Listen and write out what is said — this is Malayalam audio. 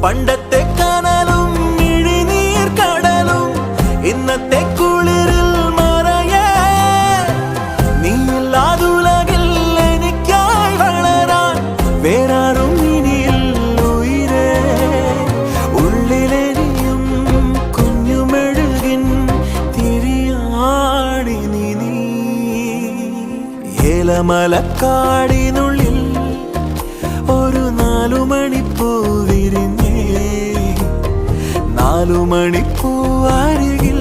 പണ്ടത്തെ കനലും ഇഴിനീർ കടലും ഇന്നത്തെ കുളിരിൽ മറയേ നീയില്ലാതുലകിൽ എനിക്കായി വളരാൻ വേറാരും ഇനിയിൽ ഉയിരേ ഉള്ളിലെരിയും കുഞ്ഞുമെഴുകിൻ തിരിയാടി നീ ഏലമലക്കാടിനുള്ളിൽ ഒരു 4 മണിപ്പൂ വിരിഞ്ഞേ 4 മണിപ്പൂ അരികിൽ